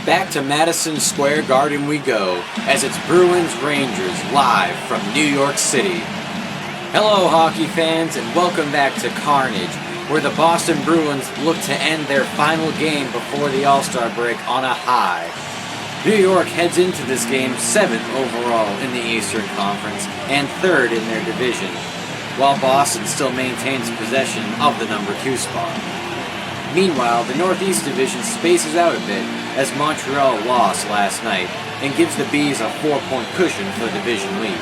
Back to Madison Square Garden we go, as it's Bruins-Rangers live from New York City. Hello hockey fans, and welcome back to Carnage, where the Boston Bruins look to end their final game before the All-Star break on a high. New York heads into this game 7th overall in the Eastern Conference and 3rd in their division, while Boston still maintains possession of the number 2 spot. Meanwhile, the Northeast Division spaces out a bit as Montreal lost last night and gives the Bees a 4-point cushion for the division lead.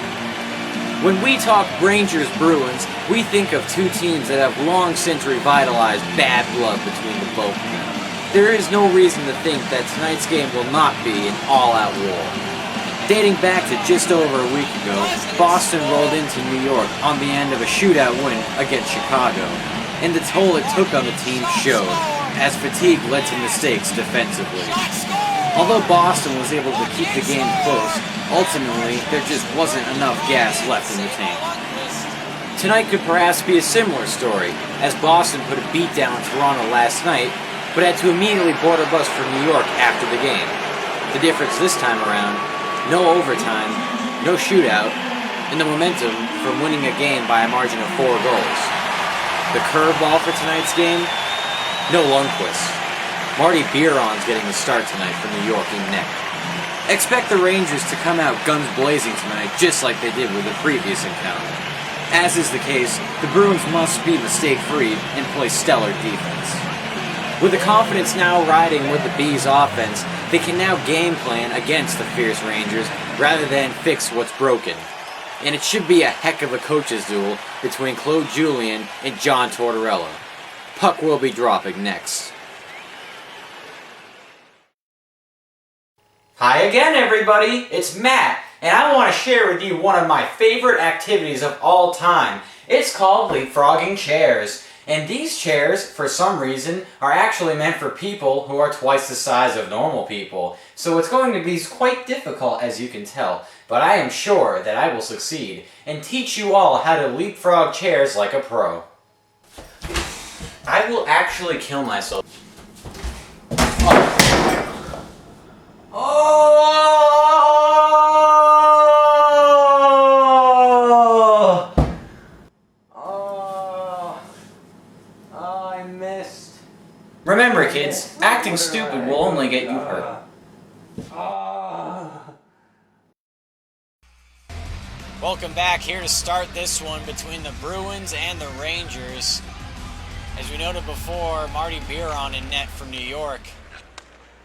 When we talk Rangers-Bruins, we think of two teams that have long since revitalized bad blood between the both of them. There is no reason to think that tonight's game will not be an all-out war. Dating back to just over a week ago, Boston rolled into New York on the end of a shootout win against Chicago, and the toll it took on the team showed, as fatigue led to mistakes defensively. Although Boston was able to keep the game close, ultimately there just wasn't enough gas left in the tank. Tonight could perhaps be a similar story, as Boston put a beat down on Toronto last night, but had to immediately board a bus for New York after the game. The difference this time around, no overtime, no shootout, and the momentum from winning a game by a margin of 4 goals. The curveball for tonight's game? No Lundqvist. Marty Biron's getting the start tonight for New York in net. Expect the Rangers to come out guns blazing tonight, just like they did with the previous encounter. As is the case, the Bruins must be mistake-free and play stellar defense. With the confidence now riding with the Bees' offense, they can now game plan against the fierce Rangers rather than fix what's broken. And it should be a heck of a coach's duel between Claude Julien and John Tortorella. Puck will be dropping next. Hi again, everybody. It's Matt, and I want to share with you one of my favorite activities of all time. It's called leapfrogging chairs. And these chairs, for some reason, are actually meant for people who are twice the size of normal people. So it's going to be quite difficult, as you can tell. But I am sure that I will succeed and teach you all how to leapfrog chairs like a pro. I will actually kill myself. I missed. Remember, kids, acting stupid will only get you hurt. Welcome back, here to start this one between the Bruins and the Rangers. As we noted before, Marty Biron in net from New York.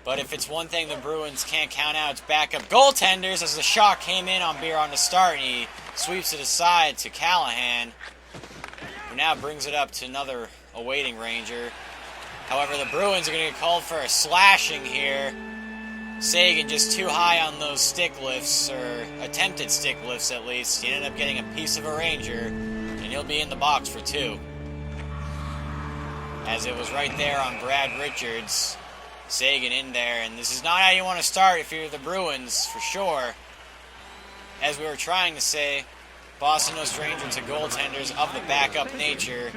But if it's one thing the Bruins can't count out, it's backup goaltenders, as the shot came in on Biron to start, and he sweeps it aside to Callahan, who now brings it up to another awaiting Ranger. However, the Bruins are going to get called for a slashing here. Seguin just too high on those stick lifts, or attempted stick lifts at least. He ended up getting a piece of a Ranger, and he'll be in the box for 2. As it was right there on Brad Richards. Seguin in there, and this is not how you want to start if you're the Bruins, for sure. As we were trying to say, Boston no stranger to goaltenders of the backup nature,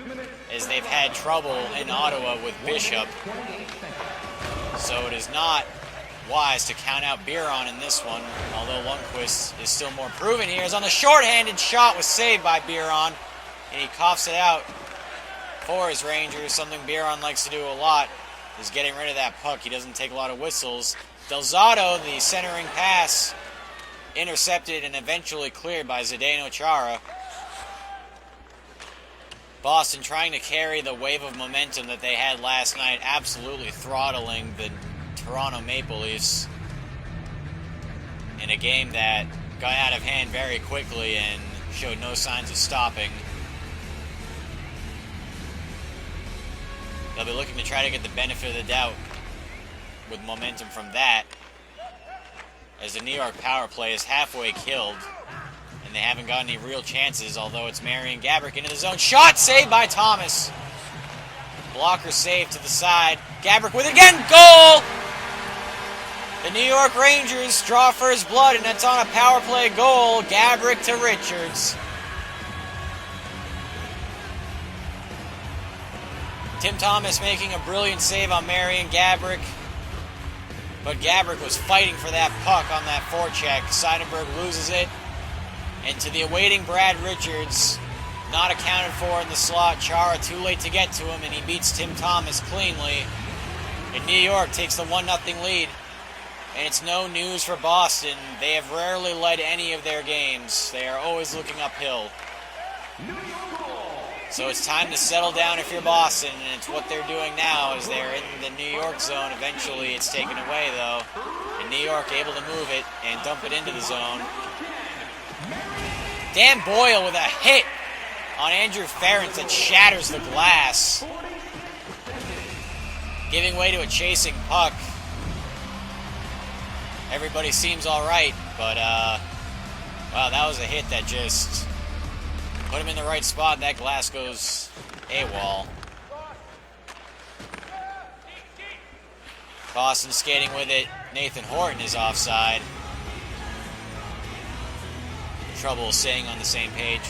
as they've had trouble in Ottawa with Bishop. So it is not wise to count out Biron in this one, although Lundqvist is still more proven here. As on the shorthanded shot was saved by Biron, and he coughs it out for his Rangers, something Biron likes to do a lot, is getting rid of that puck. He doesn't take a lot of whistles. Delzato, the centering pass, intercepted and eventually cleared by Zdeno Chara. Boston trying to carry the wave of momentum that they had last night, absolutely throttling the Toronto Maple Leafs in a game that got out of hand very quickly and showed no signs of stopping. They'll be looking to try to get the benefit of the doubt with momentum from that, as the New York power play is halfway killed, and they haven't got any real chances, although it's Marian Gaborik into the zone. Shot saved by Thomas. Blocker save to the side. Gaborik with it again. Goal! The New York Rangers draw for his blood, and that's on a power play goal. Gaborik to Richards. Tim Thomas making a brilliant save on Marion Gabrick. But Gabrick was fighting for that puck on that forecheck. Seidenberg loses it. And to the awaiting Brad Richards, not accounted for in the slot. Chara too late to get to him, and he beats Tim Thomas cleanly. And New York takes the 1-0 lead. And it's no news for Boston. They have rarely led any of their games. They are always looking uphill. So it's time to settle down if you're Boston, and it's what they're doing now as they're in the New York zone. Eventually it's taken away, though. And New York able to move it and dump it into the zone. Dan Boyle with a hit on Andrew Ferentz that shatters the glass, giving way to a chasing puck. Everybody seems all right, but wow, that was a hit that just put him in the right spot. That glass goes AWOL. Boston skating with it. Nathan Horton is offside. Trouble staying on the same page.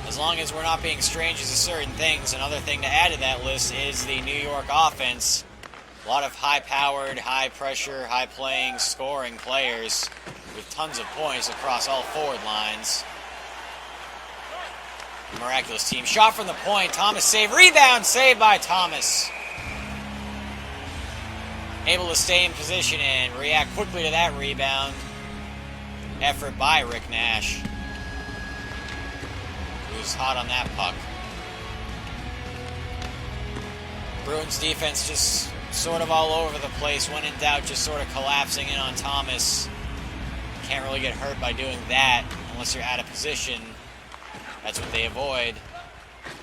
As long as we're not being strangers to certain things, another thing to add to that list is the New York offense. A lot of high-powered, high-pressure, high-playing, scoring players with tons of points across all forward lines. Miraculous team. Shot from the point. Thomas save. Rebound. Saved by Thomas. Able to stay in position and react quickly to that rebound. Effort by Rick Nash, who's hot on that puck. Bruins defense just sort of all over the place. When in doubt, just sort of collapsing in on Thomas. Can't really get hurt by doing that unless you're out of position. That's what they avoid.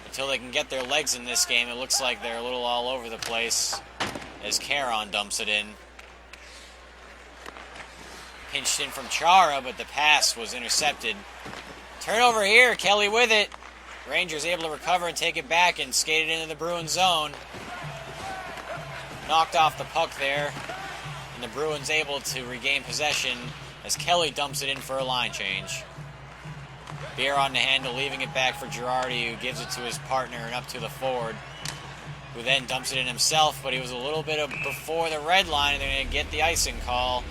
Until they can get their legs in this game, it looks like they're a little all over the place as Caron dumps it in. Pinched in from Chara, but the pass was intercepted. Turnover here, Kelly with it. Rangers able to recover and take it back and skate it into the Bruins zone. Knocked off the puck there, and the Bruins able to regain possession as Kelly dumps it in for a line change. Beer on the handle, leaving it back for Girardi, who gives it to his partner and up to the forward, who then dumps it in himself, but he was a little bit before the red line, and they're going to get the icing call.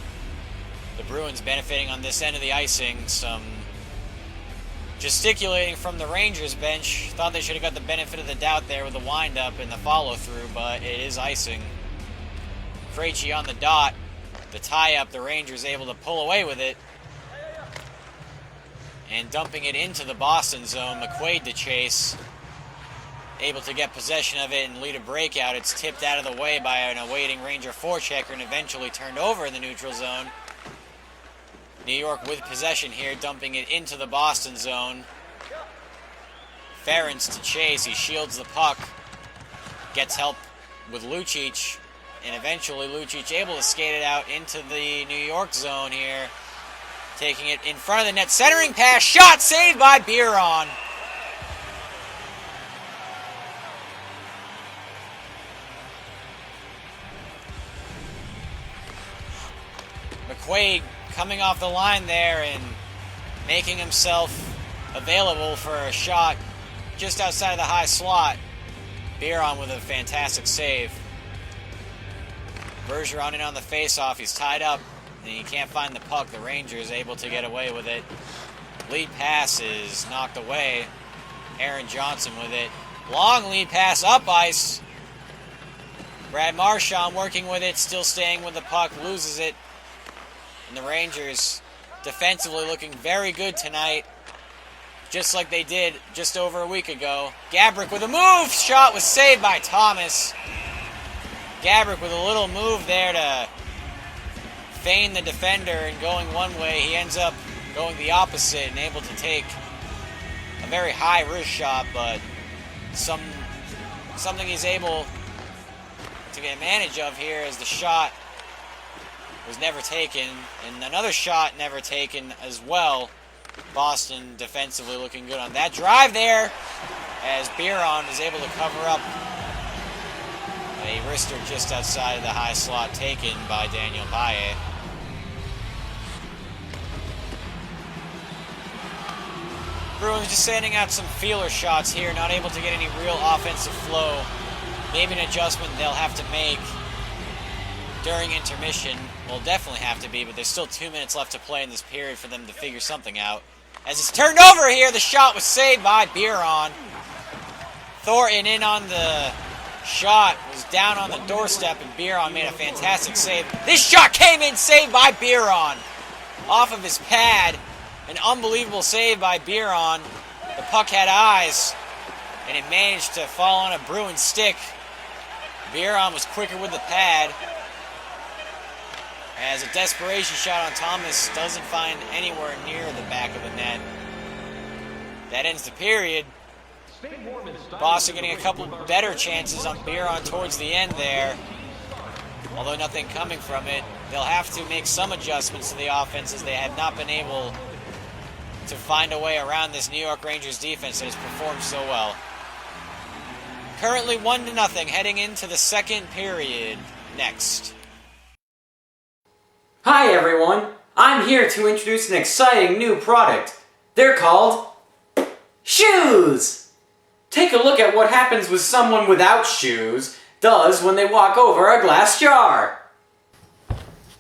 The Bruins benefiting on this end of the icing. Some gesticulating from the Rangers bench. Thought they should have got the benefit of the doubt there with the wind-up and the follow-through, but it is icing. Krejci on the dot. The tie-up, the Rangers able to pull away with it. And dumping it into the Boston zone. McQuaid to chase. Able to get possession of it and lead a breakout. It's tipped out of the way by an awaiting Ranger forechecker and eventually turned over in the neutral zone. New York with possession here, dumping it into the Boston zone. Ferentz to chase. He shields the puck. Gets help with Lucic. And eventually Lucic able to skate it out into the New York zone here. Taking it in front of the net. Centering pass. Shot saved by Biron. McQuaid coming off the line there and making himself available for a shot just outside of the high slot. Biron with a fantastic save. Bergeron in on the faceoff. He's tied up and he can't find the puck. The Rangers able to get away with it. Lead pass is knocked away. Aaron Johnson with it. Long lead pass up ice. Brad Marchand working with it, still staying with the puck, loses it. And the Rangers defensively looking very good tonight, just like they did just over a week ago. Gabrick with a move. Shot was saved by Thomas. Gabrick with a little move there to feign the defender and going one way. He ends up going the opposite and able to take a very high wrist shot, but something he's able to get advantage of here as the shot was never taken, and another shot never taken as well. Boston defensively looking good on that drive there as Biron is able to cover up a wrister just outside of the high slot taken by Daniel Baye. Bruins just sending out some feeler shots here, not able to get any real offensive flow. Maybe an adjustment they'll have to make during intermission. Will definitely have to be, but there's still 2 minutes left to play in this period for them to figure something out. As it's turned over here, the shot was saved by Biron. Thornton in on the shot, was down on the doorstep, and Biron made a fantastic save. This shot came in, saved by Biron. Off of his pad, an unbelievable save by Biron. The puck had eyes, and it managed to fall on a Bruin stick. Biron was quicker with the pad, as a desperation shot on Thomas doesn't find anywhere near the back of the net. That ends the period. Boston getting a couple better chances on Biron towards the end there. Although nothing coming from it. They'll have to make some adjustments to the offense, as they have not been able to find a way around this New York Rangers defense that has performed so well. Currently 1-0 heading into the second period. Next. Hi everyone, I'm here to introduce an exciting new product. They're called shoes! Take a look at what happens with someone without shoes does when they walk over a glass jar.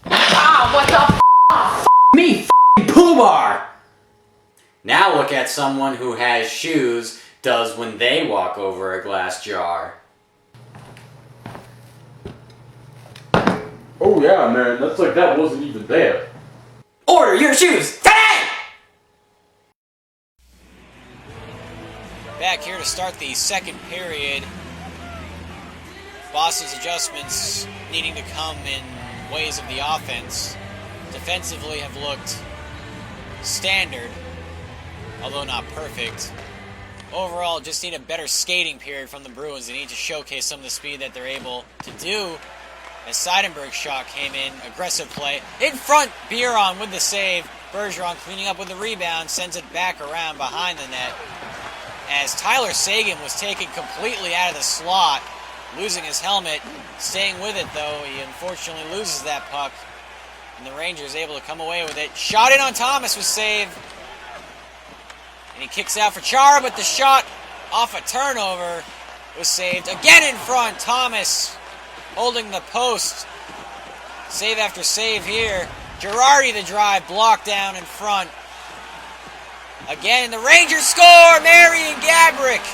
Ah, what the f***? Me, f***ing Pooh Bar! Now look at someone who has shoes does when they walk over a glass jar. Oh yeah, man, that's like that wasn't even there. Order your shoes today! Back here to start the second period. Boston's adjustments needing to come in ways of the offense. Defensively have looked standard, although not perfect. Overall, just need a better skating period from the Bruins. They need to showcase some of the speed that they're able to do. As Seidenberg's shot came in, aggressive play. In front, Biron with the save. Bergeron cleaning up with the rebound, sends it back around behind the net. As Tyler Seguin was taken completely out of the slot, losing his helmet. Staying with it, though, he unfortunately loses that puck. And the Rangers able to come away with it. Shot in on Thomas was saved. And he kicks out for Chara, but the shot off a turnover was saved. Again in front, Thomas holding the post. Save after save here. Girardi the drive, blocked down in front. Again, the Rangers score! Marian Gaborik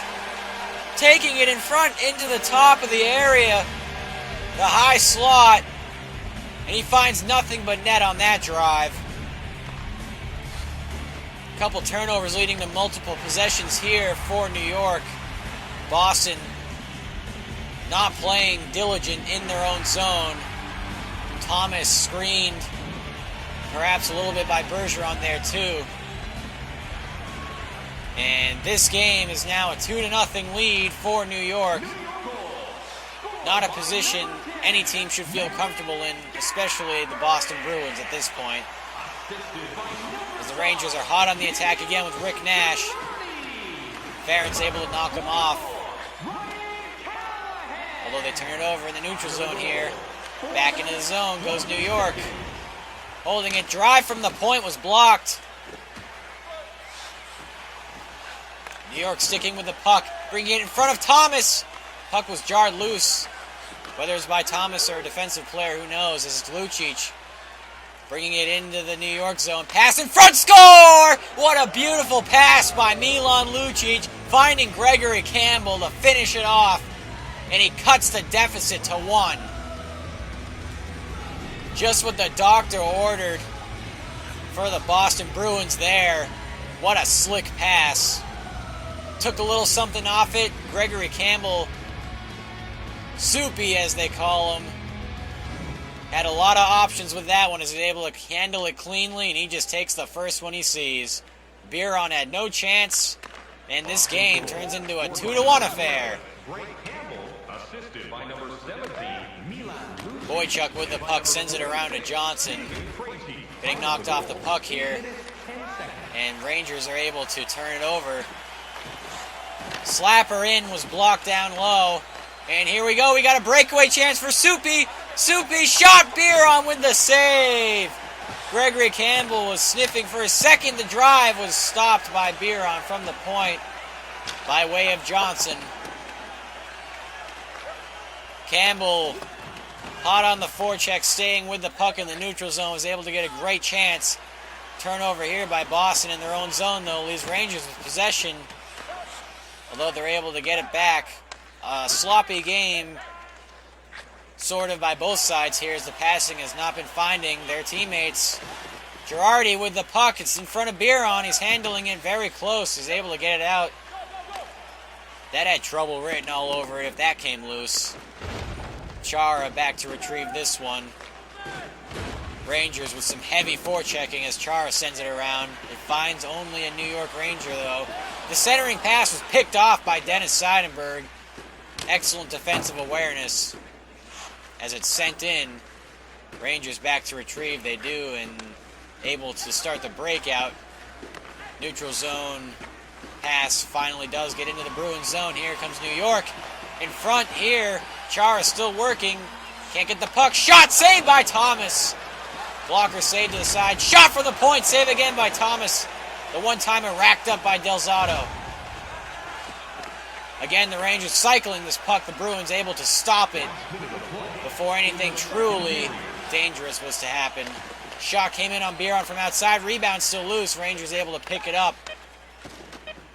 taking it in front into the top of the area. The high slot. And he finds nothing but net on that drive. A couple turnovers leading to multiple possessions here for New York. Boston not playing diligent in their own zone. Thomas screened, perhaps a little bit by Bergeron there too. And this game is now a 2-0 lead for New York. Not a position any team should feel comfortable in, especially the Boston Bruins at this point. As the Rangers are hot on the attack again with Rick Nash. Farron's able to knock him off. Although they turn it over in the neutral zone here. Back into the zone goes New York. Holding it, drive from the point was blocked. New York sticking with the puck, bringing it in front of Thomas. Puck was jarred loose. Whether it's by Thomas or a defensive player, who knows, as it's Lucic bringing it into the New York zone. Pass in front, score! What a beautiful pass by Milan Lucic, finding Gregory Campbell to finish it off. And he cuts the deficit to 1. Just what the doctor ordered for the Boston Bruins there. What a slick pass. Took a little something off it. Gregory Campbell, Soupy as they call him, had a lot of options with that one as he's able to handle it cleanly, and he just takes the first one he sees. Biron had no chance, and this game turns into a 2-1 affair. Boychuk with the puck sends it around to Johnson. Getting knocked off the puck here, and Rangers are able to turn it over. Slapper in was blocked down low. And here we go. We got a breakaway chance for Soupy. Soupy shot, Biron with the save. Gregory Campbell was sniffing for a second. The drive was stopped by Biron from the point by way of Johnson. Campbell, hot on the forecheck, staying with the puck in the neutral zone, was able to get a great chance. Turnover here by Boston in their own zone, though, leaves Rangers with possession. Although they're able to get it back. A sloppy game, sort of, by both sides here, as the passing has not been finding their teammates. Girardi with the puck. It's in front of Biron. He's handling it very close. He's able to get it out. That had trouble written all over it if that came loose. Chara back to retrieve this one. Rangers with some heavy forechecking as Chara sends it around. It finds only a New York Ranger, though. The centering pass was picked off by Dennis Seidenberg. Excellent defensive awareness as it's sent in. Rangers back to retrieve. They do, and able to start the breakout. Neutral zone pass finally does get into the Bruins zone. Here comes New York. In front here. Chara still working. Can't get the puck. Shot saved by Thomas. Blocker saved to the side. Shot for the point. Save again by Thomas. The one-timer racked up by Delzato. Again, the Rangers cycling this puck. The Bruins able to stop it before anything truly dangerous was to happen. Shot came in on Biron from outside. Rebound still loose. Rangers able to pick it up.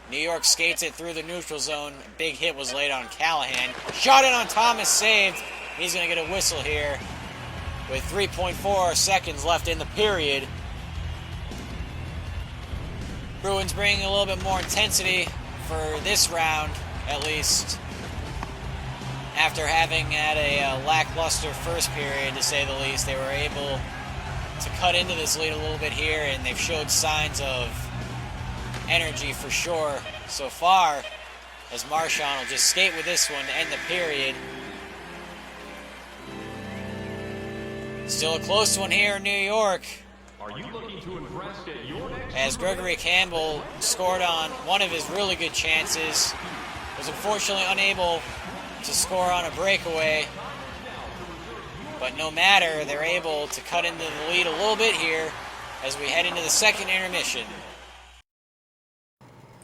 New York skates it through the neutral zone. A big hit was laid on Callahan. Shot in on Thomas, saved. He's going to get a whistle here with 3.4 seconds left in the period. Bruins bringing a little bit more intensity for this round, at least, after having had a lackluster first period, to say the least. They were able to cut into this lead a little bit here, and they've showed signs of energy for sure so far, as Marchand will just skate with this one to end the period. Still a close one here in New York, as Gregory Campbell scored on one of his really good chances, was unfortunately unable to score on a breakaway, but no matter, they're able to cut into the lead a little bit here as we head into the second intermission.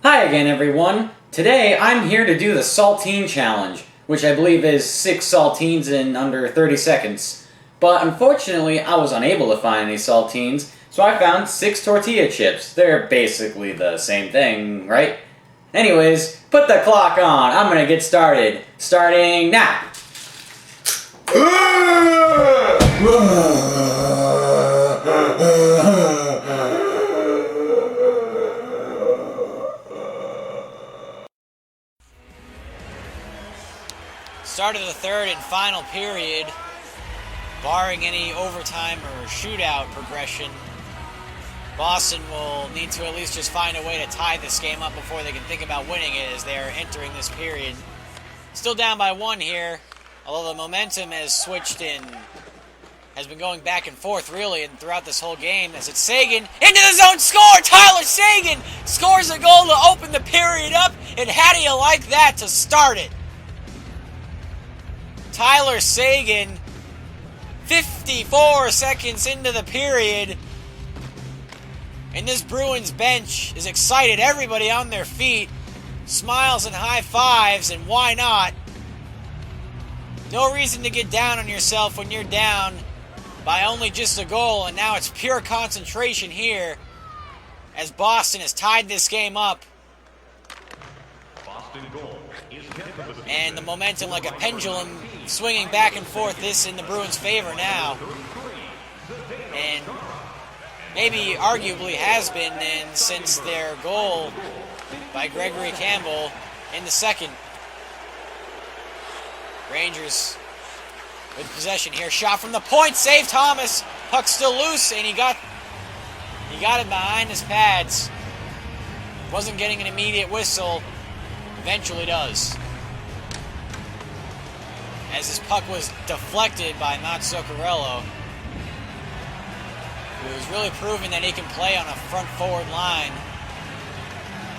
Hi again, everyone. Today I'm here to do the Saltine Challenge, which I believe is 6 saltines in under 30 seconds. But unfortunately, I was unable to find any saltines, so I found 6 tortilla chips. They're basically the same thing, right? Anyways, put the clock on. I'm gonna get started. Starting now. Start of the third and final period, barring any overtime or shootout progression. Boston will need to at least just find a way to tie this game up before they can think about winning it, as they are entering this period. Still down by 1 here, although the momentum has switched in, has been going back and forth really and throughout this whole game, as it's Seguin into the zone, score! Tyler Seguin scores a goal to open the period up, and how do you like that to start it? Tyler Seguin, 54 seconds into the period, and this Bruins bench is excited. Everybody on their feet, smiles and high fives, and why not? No reason to get down on yourself when you're down by only just a goal, and now it's pure concentration here as Boston has tied this game up. And the momentum, like a pendulum, swinging back and forth, this in the Bruins' favor now. And maybe arguably has been since their goal by Gregory Campbell in the second. Rangers with possession here. Shot from the point, save Thomas. Puck still loose, and he got it behind his pads. Wasn't getting an immediate whistle. Eventually does, as this puck was deflected by Matt Zuccarello, who's really proven that he can play on a front forward line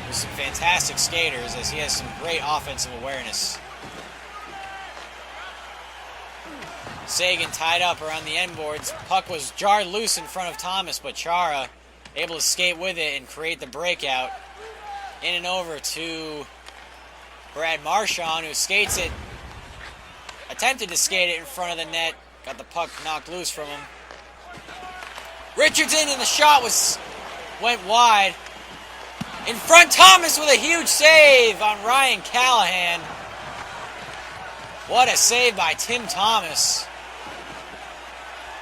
with some fantastic skaters, as he has some great offensive awareness. Sagan tied up around the end boards. Puck was jarred loose in front of Thomas, but Chara able to skate with it and create the breakout. In and over to Brad Marchand, who skates it. Attempted to skate it in front of the net. Got the puck knocked loose from him. Richardson, and the shot went wide. In front, Thomas with a huge save on Ryan Callahan. What a save by Tim Thomas.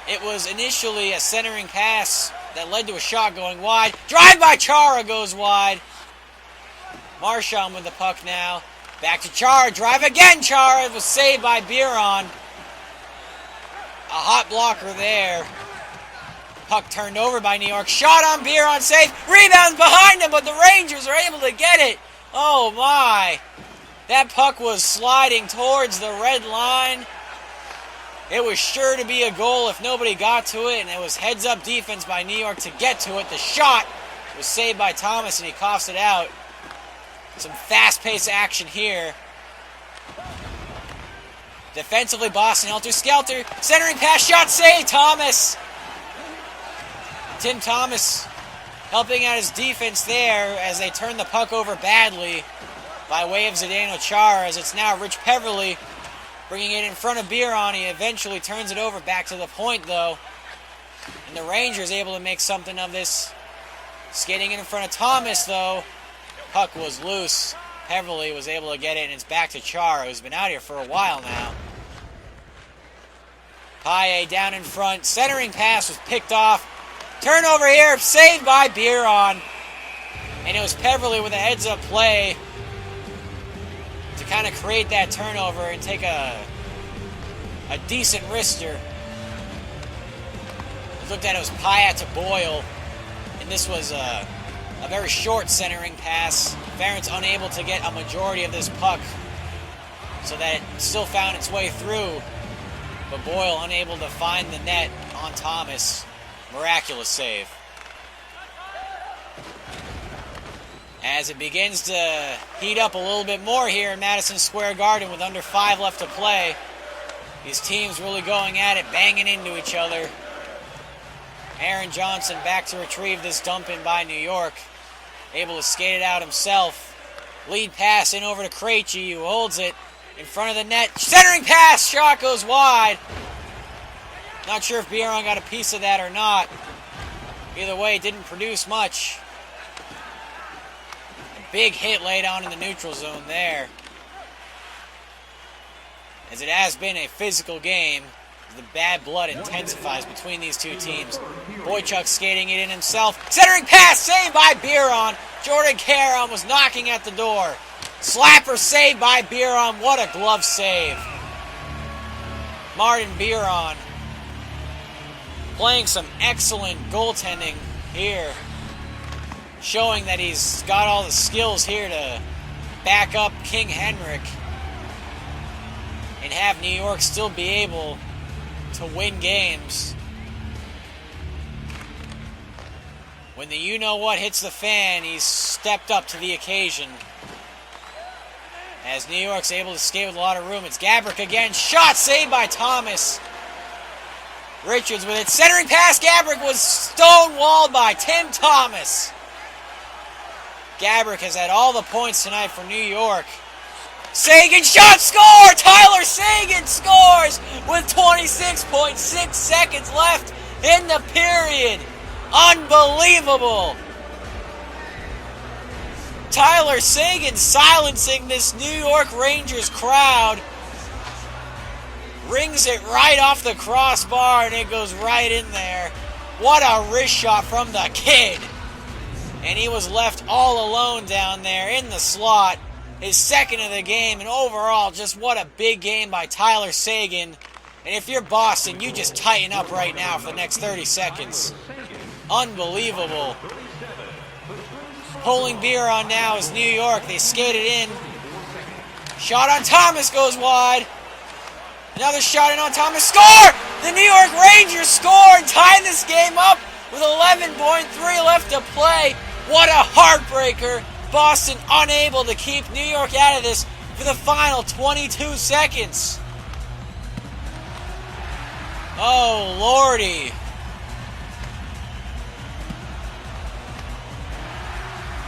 It was initially a centering pass that led to a shot going wide. Drive by Chara goes wide. Marchand with the puck now. Back to Chara. Drive again, Chara. It was saved by Biron. A hot blocker there. Puck turned over by New York. Shot on Biron. Save. Rebounds behind him, but the Rangers are able to get it. Oh, my. That puck was sliding towards the red line. It was sure to be a goal if nobody got to it, and it was heads-up defense by New York to get to it. The shot was saved by Thomas, and he coughs it out. Some fast-paced action here. Defensively, Boston helter-skelter. Centering pass, shot, save, Thomas. Tim Thomas helping out his defense there as they turn the puck over badly by way of Zdeno Chara, as it's now Rich Peverly bringing it in front of Biron. He eventually turns it over back to the point, though. And the Rangers able to make something of this. Skating in front of Thomas, though. Puck was loose. Peverly was able to get it, and it's back to Chara, who's been out here for a while now. Paille down in front. Centering pass was picked off. Turnover here, saved by Biron. And it was Peverly with a heads-up play to kind of create that turnover and take a decent wrister. Looked at it was Pyatt to Boyle, and this was a very short centering pass. Ferentz unable to get a majority of this puck, so that it still found its way through, but Boyle unable to find the net on Thomas. Miraculous save. As it begins to heat up a little bit more here in Madison Square Garden with under 5 left to play. These teams really going at it, banging into each other. Aaron Johnson back to retrieve this dump in by New York. Able to skate it out himself. Lead pass in over to Krejci, who holds it in front of the net. Centering pass, shot goes wide. Not sure if Biron got a piece of that or not. Either way, it didn't produce much. Big hit laid on in the neutral zone there. As it has been a physical game, the bad blood intensifies between these two teams. Boychuk skating it in himself. Centering pass saved by Biron. Jordan Caron was knocking at the door. Slapper saved by Biron. What a glove save. Martin Biron playing some excellent goaltending here, showing that he's got all the skills here to back up King Henrik and have New York still be able to win games. When the you-know-what hits the fan, he's stepped up to the occasion. As New York's able to skate with a lot of room, it's Gabrick again. Shot saved by Thomas. Richards with it. Centering pass, Gabrick was stonewalled by Tim Thomas. Gabrick has had all the points tonight for New York. Sagan shot, score! Tyler Sagan scores with 26.6 seconds left in the period. Unbelievable. Tyler Sagan silencing this New York Rangers crowd. Rings it right off the crossbar and it goes right in there. What a wrist shot from the kid. And he was left all alone down there in the slot. His second of the game, and overall, just what a big game by Tyler Sagan. And if you're Boston, you just tighten up right now for the next 30 seconds. Unbelievable. Pulling beer on now is New York. They skated in. Shot on Thomas goes wide. Another shot in on Thomas. Score! The New York Rangers score and tie this game up with 11.3 left to play. What a heartbreaker. Boston unable to keep New York out of this for the final 22 seconds. Oh, lordy.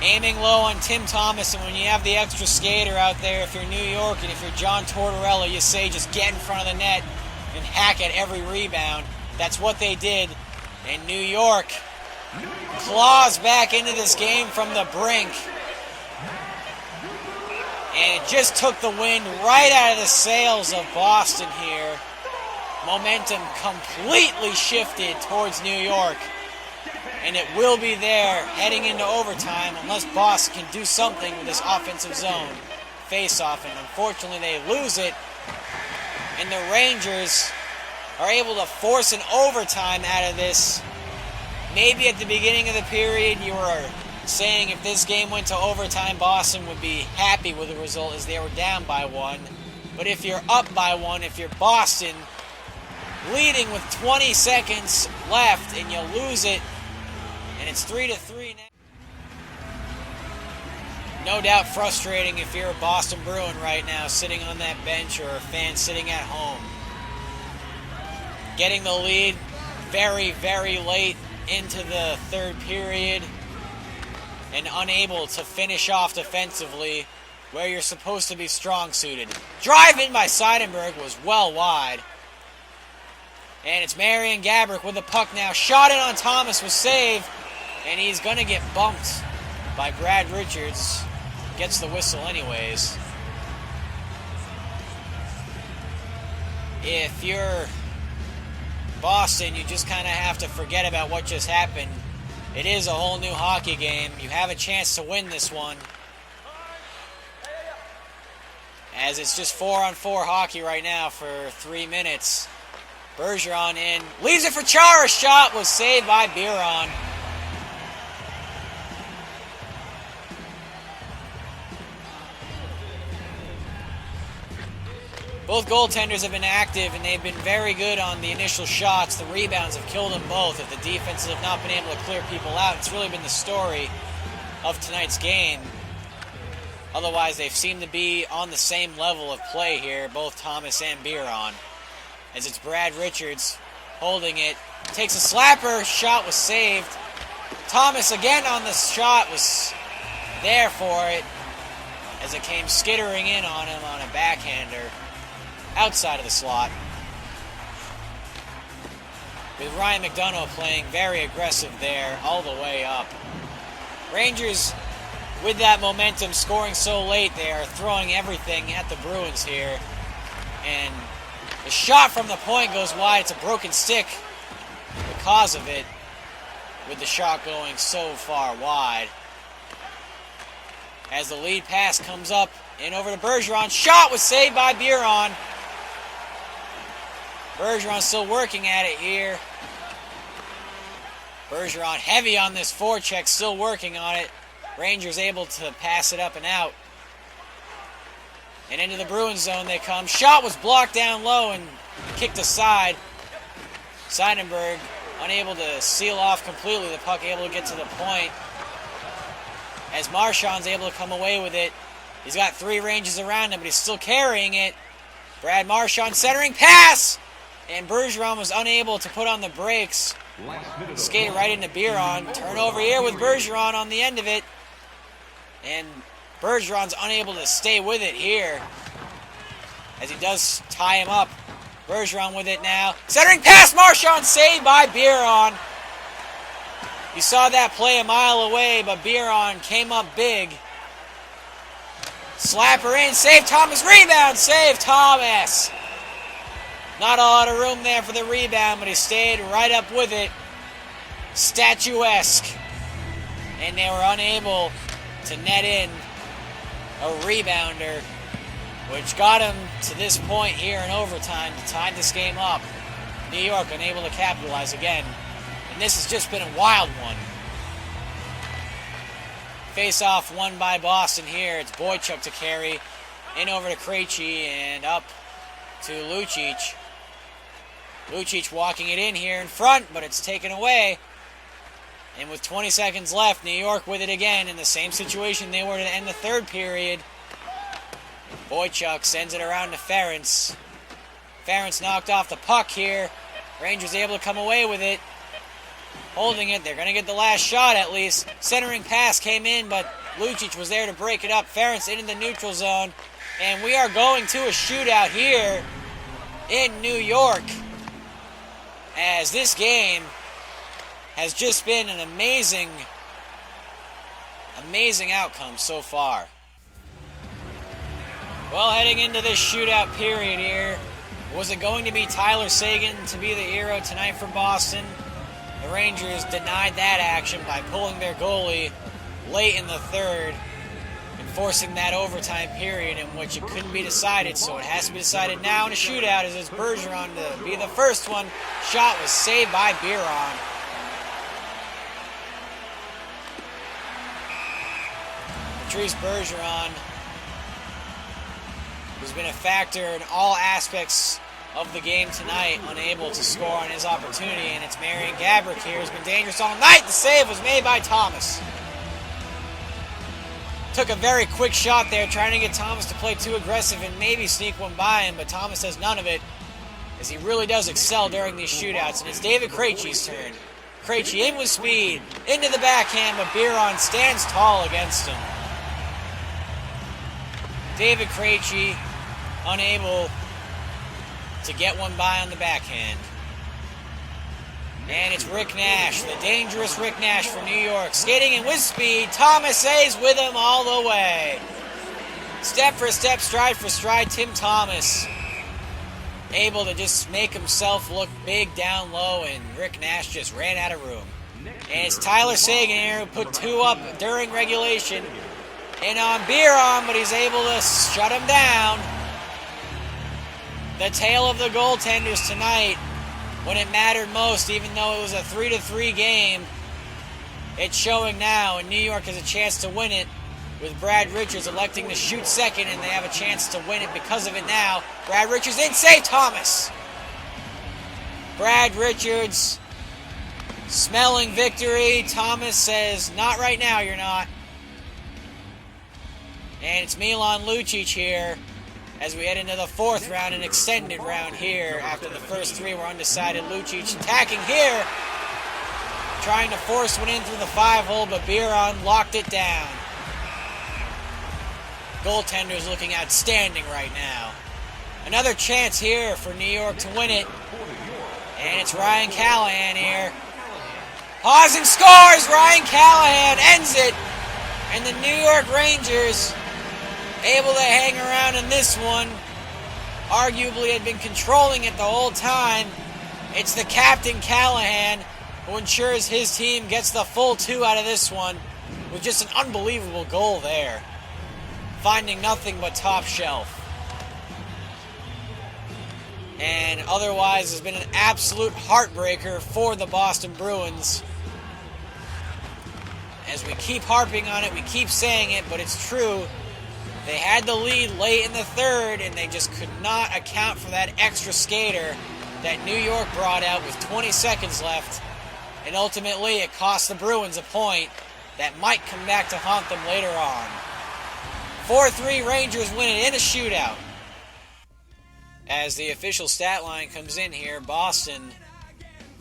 Aiming low on Tim Thomas, and when you have the extra skater out there, if you're New York and if you're John Tortorella, you say just get in front of the net and hack at every rebound. That's what they did. And New York claws back into this game from the brink. And it just took the wind right out of the sails of Boston here. Momentum completely shifted towards New York. And it will be there heading into overtime unless Boston can do something with this offensive zone face-off. And unfortunately they lose it. And the Rangers are able to force an overtime out of this. Maybe at the beginning of the period you were saying if this game went to overtime, Boston would be happy with the result as they were down by 1. But if you're up by 1, if you're Boston leading with 20 seconds left and you lose it, and it's 3-3 now. No doubt frustrating if you're a Boston Bruin right now sitting on that bench or a fan sitting at home. Getting the lead very, very late into the third period and unable to finish off defensively where you're supposed to be strong-suited. Drive in by Seidenberg was well wide. And it's Marian Gaborik with the puck now. Shot in on Thomas was saved. And he's going to get bumped by Brad Richards. Gets the whistle anyways. If you're Boston, you just kind of have to forget about what just happened. It is a whole new hockey game. You have a chance to win this one. As it's just 4-on-4 hockey right now for 3 minutes. Bergeron in. Leaves it for Chara. Shot was saved by Biron. Both goaltenders have been active, and they've been very good on the initial shots. The rebounds have killed them both. If the defenses have not been able to clear people out, it's really been the story of tonight's game. Otherwise, they've seemed to be on the same level of play here, both Thomas and Biron. As it's Brad Richards holding it. Takes a slapper. Shot was saved. Thomas again on the shot was there for it as it came skittering in on him on a backhander. Outside of the slot. With Ryan McDonough playing very aggressive there all the way up. Rangers, with that momentum, scoring so late, they are throwing everything at the Bruins here. And the shot from the point goes wide. It's a broken stick because of it, with the shot going so far wide. As the lead pass comes up and over to Bergeron. Shot was saved by Biron. Bergeron still working at it here. Bergeron heavy on this forecheck, still working on it. Rangers able to pass it up and out. And into the Bruins zone they come. Shot was blocked down low and kicked aside. Seidenberg unable to seal off completely. The puck able to get to the point. As Marchand's able to come away with it. He's got 3 Rangers around him, but he's still carrying it. Brad Marchand centering pass! And Bergeron was unable to put on the brakes. Skated right into Biron. Turnover here with Bergeron on the end of it. And Bergeron's unable to stay with it here. As he does tie him up. Bergeron with it now. Centering pass, Marchand saved by Biron. You saw that play a mile away, but Biron came up big. Slapper in, save Thomas, rebound, save Thomas. Not a lot of room there for the rebound, but he stayed right up with it. Statuesque. And they were unable to net in a rebounder, which got him to this point here in overtime to tie this game up. New York unable to capitalize again. And this has just been a wild one. Face-off won by Boston here. It's Boychuk to carry. In over to Krejci and up to Lucic. Lucic walking it in here in front, but it's taken away. And with 20 seconds left, New York with it again in the same situation they were to end the third period. Boychuk sends it around to Ferentz. Ferentz knocked off the puck here. Rangers able to come away with it. Holding it. They're going to get the last shot at least. Centering pass came in, but Lucic was there to break it up. Ferentz into the neutral zone. And we are going to a shootout here in New York, as this game has just been an amazing outcome so far. Well, heading into this shootout period here, was it going to be Tyler Seguin to be the hero tonight for Boston? The Rangers denied that action by pulling their goalie late in the third and forcing that overtime period in which it couldn't be decided, so it has to be decided now in a shootout, as it's Bergeron to be the first one. Shot was saved by Biron. Patrice Bergeron, who's been a factor in all aspects of the game tonight, unable to score on his opportunity, and it's Marian Gaborik here, who's been dangerous all night. The save was made by Thomas. Took a very quick shot there, trying to get Thomas to play too aggressive and maybe sneak one by him, but Thomas has none of it, as he really does excel during these shootouts. And it's David Krejci's turn. Krejci in with speed, into the backhand, but Biron stands tall against him. David Krejci unable to get one by on the backhand. And it's Rick Nash, the dangerous Rick Nash for New York. Skating in with speed. Thomas stays with him all the way. Step for step, stride for stride, Tim Thomas able to just make himself look big down low, and Rick Nash just ran out of room. And it's Tyler Seguin here, who put two up during regulation. And on Biron, but he's able to shut him down. The tale of the goaltenders tonight, when it mattered most, even though it was a 3-3 game, it's showing now, and New York has a chance to win it, with Brad Richards electing to shoot second, and they have a chance to win it because of it now. Brad Richards in, save Thomas! Brad Richards smelling victory. Thomas says, not right now, you're not. And it's Milan Lucic here, as we head into the fourth round, an extended round here after the first three were undecided. Lucic attacking here, trying to force one in through the 5-hole, but Biron locked it down. Goaltender's looking outstanding right now. Another chance here for New York to win it, and it's Ryan Callahan here. Pausing scores! Ryan Callahan ends it, and the New York Rangers able to hang around in this one. Arguably had been controlling it the whole time. It's the captain, Callahan, who ensures his team gets the full 2 out of this one, with just an unbelievable goal there, finding nothing but top shelf. And otherwise has been an absolute heartbreaker for the Boston Bruins. As we keep harping on it, we keep saying it, but it's true. They had the lead late in the third, and they just could not account for that extra skater that New York brought out with 20 seconds left. And ultimately, it cost the Bruins a point that might come back to haunt them later on. 4-3 Rangers win it in a shootout. As the official stat line comes in here, Boston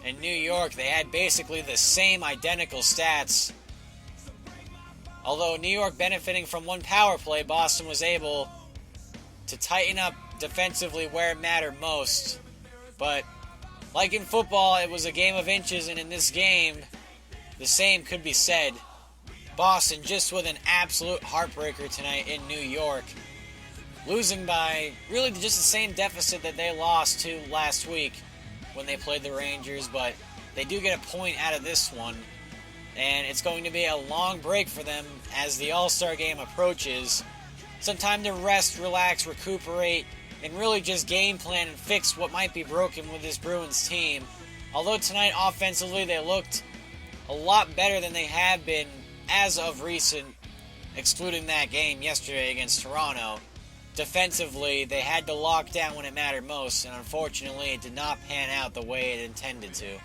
and New York, they had basically the same identical stats. Although New York benefiting from one power play, Boston was able to tighten up defensively where it mattered most. But like in football, it was a game of inches, and in this game, the same could be said. Boston just with an absolute heartbreaker tonight in New York, losing by really just the same deficit that they lost to last week when they played the Rangers, but they do get a point out of this one. And it's going to be a long break for them as the All-Star game approaches. Some time to rest, relax, recuperate, and really just game plan and fix what might be broken with this Bruins team. Although tonight, offensively, they looked a lot better than they have been as of recent, excluding that game yesterday against Toronto. Defensively, they had to lock down when it mattered most, and unfortunately, it did not pan out the way it intended to.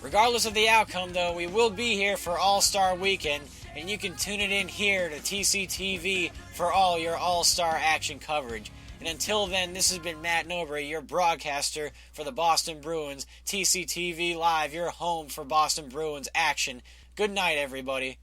Regardless of the outcome, though, we will be here for All-Star Weekend, and you can tune it in here to TCTV for all your All-Star action coverage. And until then, this has been Matt Nobre, your broadcaster for the Boston Bruins. TCTV Live, your home for Boston Bruins action. Good night, everybody.